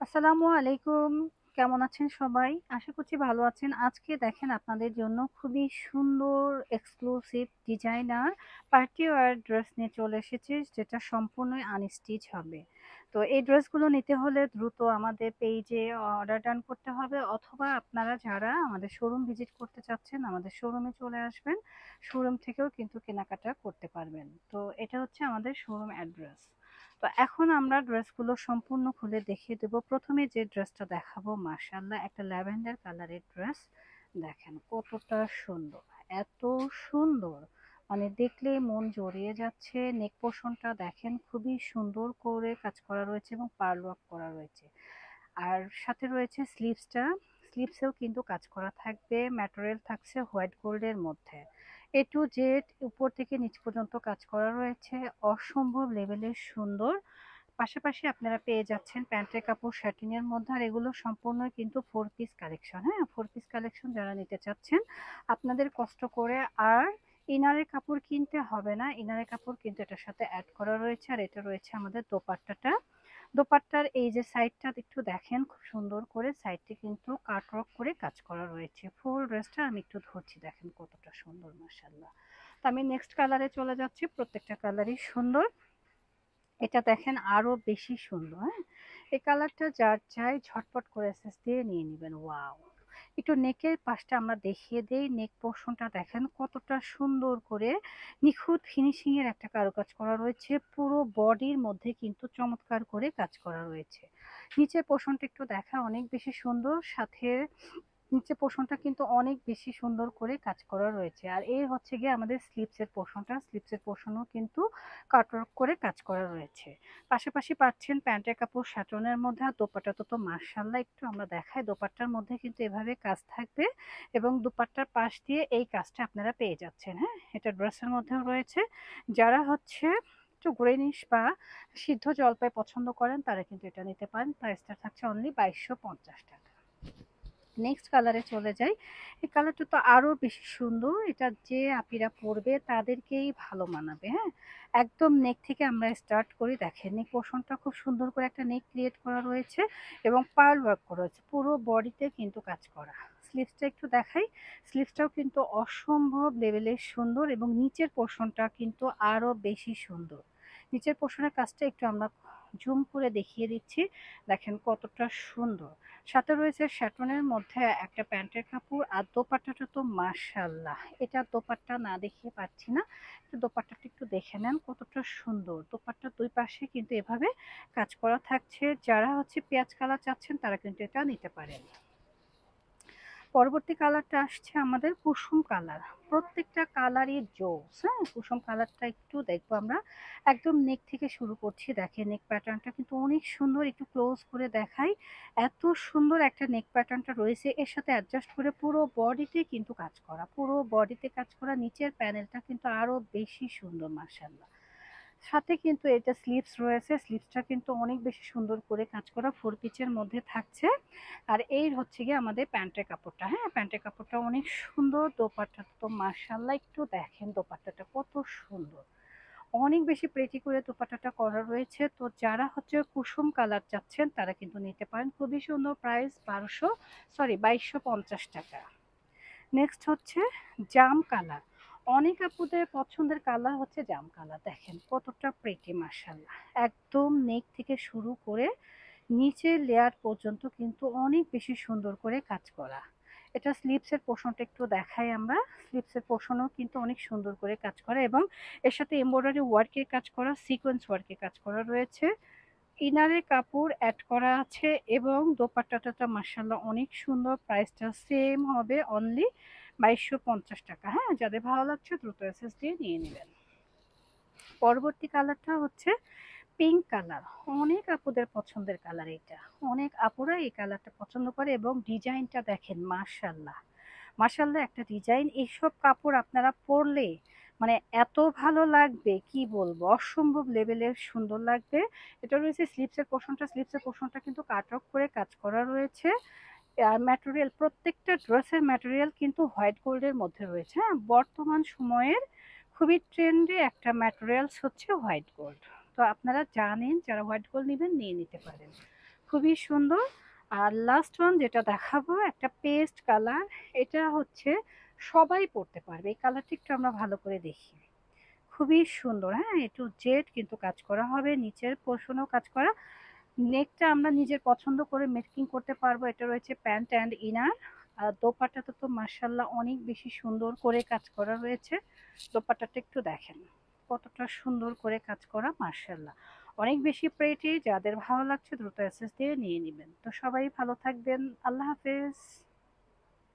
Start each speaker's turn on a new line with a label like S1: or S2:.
S1: আসসালামু আলাইকুম। কেমন আছেন সবাই? আশা করছি ভালো আছেন। আজকে দেখেন আপনাদের জন্য খুবই সুন্দর exclusive designer party wear dress নিয়ে চলে এসেছি, যেটা সম্পূর্ণই আনস্টিচ হবে। তো এই ড্রেসগুলো নিতে হলে দ্রুত আমাদের পেজে অর্ডার ডান করতে হবে, অথবা আপনারা যারা আমাদের শোরুম ভিজিট করতে চাচ্ছেন আমাদের শোরুমে চলে আসবেন। শোরুম থেকেও কিন্তু কেনাকাটা করতে পারবেন। তো এটা হচ্ছে আমাদের শোরুম অ্যাড্রেস। তো এখন আমরা ড্রেসগুলো সম্পূর্ণ খুলে দেখিয়ে দেব। প্রথমে যে ড্রেসটা দেখাবো, মাশাআল্লাহ, একটা ল্যাভেন্ডার কালারের ড্রেস। দেখেন কতটা সুন্দর, এত সুন্দর, মানে দেখলেই মন জড়িয়ে যাচ্ছে। নেক পোর্শনটা দেখেন খুবই সুন্দর করে কাজ করা রয়েছে এবং পার্ল ওয়ার্ক করা রয়েছে। আর সাথে রয়েছে স্লিভসটা, স্লিভসেও কিন্তু কাজ করা থাকবে। ম্যাটেরিয়াল থাকছে হোয়াইট গোল্ডের মধ্যে। এ টু জেড উপর থেকে নিচ পর্যন্ত কাজ করা রয়েছে, অসম্ভব লেভেলের সুন্দর। পাশাপাশি আপনারা পেয়ে যাচ্ছেন প্যান্টের কাপড় শার্টিনের মধ্যে। আর এগুলো সম্পূর্ণ কিন্তু 4 পিস কালেকশন। হ্যাঁ, 4 পিস কালেকশন যারা নিতে চাচ্ছেন আপনাদের কষ্ট করে আর ইনারের কাপড় কিনতে হবে না। ইনারের কাপড় কিন্তু এটার সাথে অ্যাড করা রয়েছে। আর এটা রয়েছে আমাদের দোপাট্টাটা। দোপাট্টার এই যে সাইডটা একটু দেখেন, খুব সুন্দর করে সাইডটি কিন্তু কাটওয়ার্ক করে কাজ করা রয়েছে। ফুল ড্রেসটা আমি একটু ধরছি, দেখেন কতটা সুন্দর, মাশাআল্লাহ। তো আমি নেক্সট কালারে চলে যাচ্ছি। প্রত্যেকটা কালারই সুন্দর। এটা দেখেন আরো বেশি সুন্দর। হ্যাঁ, এই কালারটা যার চাই ঝটপট করে এসএস দিয়ে নিয়ে নেবেন। ওয়াও! একটু নেকের পাশটা আমরা দেখিয়ে দেই। নেক পোর্শনটা দেখেন কতটা সুন্দর করে নিখুঁত ফিনিশিং এর একটা কারুকাজ করা রয়েছে। পুরো বডির মধ্যে কিন্তু চমৎকার করে কাজ করা রয়েছে। নিচের পোর্শনটা একটু দেখা, অনেক বেশি সুন্দর। সাথে নিচে পোর্শনটা কিন্তু অনেক বেশি সুন্দর করে কাজ করা রয়েছে। আর এই হচ্ছে গিয়ে আমাদের স্লিপসের পোর্শনটা। স্লিপসের পোর্শনও কিন্তু কাটওয়ার্ক করে কাজ করা রয়েছে। পাশাপাশি পাচ্ছেন প্যান্টের কাপড় শ্যাটনের মধ্যে। আর দোপাট্টা তো মাশাআল্লাহ, একটু আমরা দেখাই। দোপাট্টার মধ্যে কিন্তু এভাবে কাজ থাকবে এবং দুপাট্টার পাশ দিয়ে এই কাজটা আপনারা পেয়ে যাচ্ছেন। হ্যাঁ, এটা ড্রেসের মধ্যেও রয়েছে। যারা হচ্ছে একটু গ্রেনিশ বা সিদ্ধ জলপাই পছন্দ করেন তারা কিন্তু এটা নিতে পারেন। প্রাইসটা থাকছে অনলি 2250 টাকা। নেক্সট কালারে চলে যাই। এই কালারটা তো আরো বেশি সুন্দর। এটা যে আপিরা পরবে তাদেরকেই ভালো মানাবে। হ্যাঁ, একদম নেক থেকে আমরা স্টার্ট করি। দেখেন নেক পোর্শনটা খুব সুন্দর করে একটা নেক ক্রিয়েট করা রয়েছে এবং পার্ল ওয়ার্ক করা হয়েছে। পুরো বডিতে কিন্তু কাজ করা। স্লিভসটা একটু দেখাই। স্লিভসটাও কিন্তু অসম্ভব লেভেলের সুন্দর এবং নিচের পোর্শনটা কিন্তু আরো বেশি সুন্দর। নিচের পোর্শনের কাজটা একটু আমরা জুম করে দেখিয়ে দিচ্ছি। দেখেন কতটা সুন্দর। সাথে রয়েছে শ্যাটনের মধ্যে একটা প্যান্টের কাপড়। আর দোপাট্টাটা তো মাশাআল্লাহ, এটা দোপাট্টা না দেখিয়ে পাচ্ছি না। একটু দোপাট্টাটা একটু দেখে নেন কতটা সুন্দর। দোপাট্টার দুই পাশে কিন্তু এভাবে কাজ করা থাকছে। যারা হচ্ছে পেঁয়াজ কালার চাচ্ছেন তারা কিন্তু এটা নিতে পারেন। পরবর্তী কালারটা আসছে আমাদের কুসুম কালার। প্রত্যেকটা কালারই জোস। হ্যাঁ, কুসুম কালারটা একটু দেখবো আমরা। একদম নেক থেকে শুরু করছি। দেখেন নেক প্যাটার্নটা কিন্তু অনেক সুন্দর। একটু ক্লোজ করে দেখাই। এত সুন্দর একটা নেক প্যাটার্নটা রয়েছে। এর সাথে অ্যাডজাস্ট করে পুরো বডিতে কিন্তু কাজ করা, পুরো বডিতে কাজ করা। নিচের প্যানেলটা কিন্তু আরো বেশি সুন্দর, মাশাআল্লাহ। সাথে কিন্তু এটা স্লিভস রয়েছে। স্লিভসটা কিন্তু অনেক বেশি সুন্দর করে কাজ করা, 4 পিচের মধ্যে থাকছে। আর এই হচ্ছে গিয়ে আমাদের প্যান্টের কাপড়টা। হ্যাঁ, প্যান্টের কাপড়টা অনেক সুন্দর। দোপাট্টা তো মাশাআল্লাহ, একটু দেখেন দোপাট্টাটা কত সুন্দর। অনেক বেশি প্রেটি করে দোপাট্টাটা করা রয়েছে। তো যারা হচ্ছে কুসুম কালার চাচ্ছেন তারা কিন্তু নিতে পারেন। খুবই সুন্দর। প্রাইস 2250 টাকা। নেক্সট হচ্ছে জাম কালার। অনেক আপুদের পছন্দের কালার হচ্ছে জাম কালার। দেখেন কতটা প্রেটি, মাশাআল্লাহ। একদম নেক থেকে শুরু করে নিচের লেয়ার পর্যন্ত কিন্তু অনেক বেশি সুন্দর করে কাজ করা। এটা স্লিভসের পোর্শনটা একটু দেখাই আমরা। স্লিভসের পোর্শনও কিন্তু অনেক সুন্দর করে কাজ করা এবং এর সাথে এমব্রয়ডারি ওয়ার্কের কাজ করা, সিকোয়েন্স ওয়ার্কের কাজ করা রয়েছে। ইনারের কাপড় অ্যাড করা আছে এবং দোপাট্টাটা মাশাআল্লাহ অনেক সুন্দর। প্রাইসটা সেম হবে, অনলি 2250 টাকা। হ্যাঁ, যাদের ভালো লাগছে দ্রুত এসএস দিয়ে নিয়ে নেবেন। পরবর্তী কালারটা হচ্ছে পিঙ্ক কালার। অনেক আপুদের পছন্দের কালার এটা। অনেক আপুরা এই কালারটা পছন্দ করে এবং ডিজাইনটা দেখেন, মাশাআল্লাহ। মাশাআল্লাহ একটা ডিজাইন। এইসব কাপড় আপনারা পরলে মানে এত ভালো লাগবে কি বলবো, অসম্ভব লেভেলের সুন্দর লাগবে। এটা রয়েছে স্লিভসের পোর্শনটা। স্লিভসের পোর্শনটা কিন্তু কাটওয়ার্ক করে কাজ করা রয়েছে। আর ম্যাটেরিয়াল, প্রত্যেকটা ড্রেসের ম্যাটেরিয়াল কিন্তু হোয়াইট গোল্ডের মধ্যে রয়েছে। হ্যাঁ, বর্তমান সময়ের খুবই ট্রেন্ডি একটা ম্যাটেরিয়ালস হচ্ছে হোয়াইট গোল্ড। তো আপনারা জানেন, যারা হোয়াইট গোল্ড নেবেন নিয়ে নিতে পারেন। খুবই সুন্দর। আর লাস্ট ওয়ান যেটা দেখাবো একটা পেস্ট কালার। এটা হচ্ছে সবাই পরতে পারবে। এই কালারটা একটু আমরা ভালো করে দেখি। খুবই সুন্দর, হ্যাঁ, একটু জেড কিন্তু কাজ করা হবে, নিচের পোর্শনেও কাজ করা। নেকটা আমরা নিজের পছন্দ করে মেকিং করতে পারবো। এটা রয়েছে প্যান্ট অ্যান্ড ইনার। আর দোপাট্টাটা তো মাশাআল্লাহ অনেক বেশি সুন্দর করে কাজ করা রয়েছে। দোপাট্টাটা একটু দেখেন কতটা সুন্দর করে কাজ করা, মাশাআল্লাহ অনেক বেশি প্রেটি। যাদের ভালো লাগছে দ্রুত এসএস দিয়ে নিয়ে নেবেন। তো সবাই ভালো থাকবেন, আল্লাহ হাফেজ।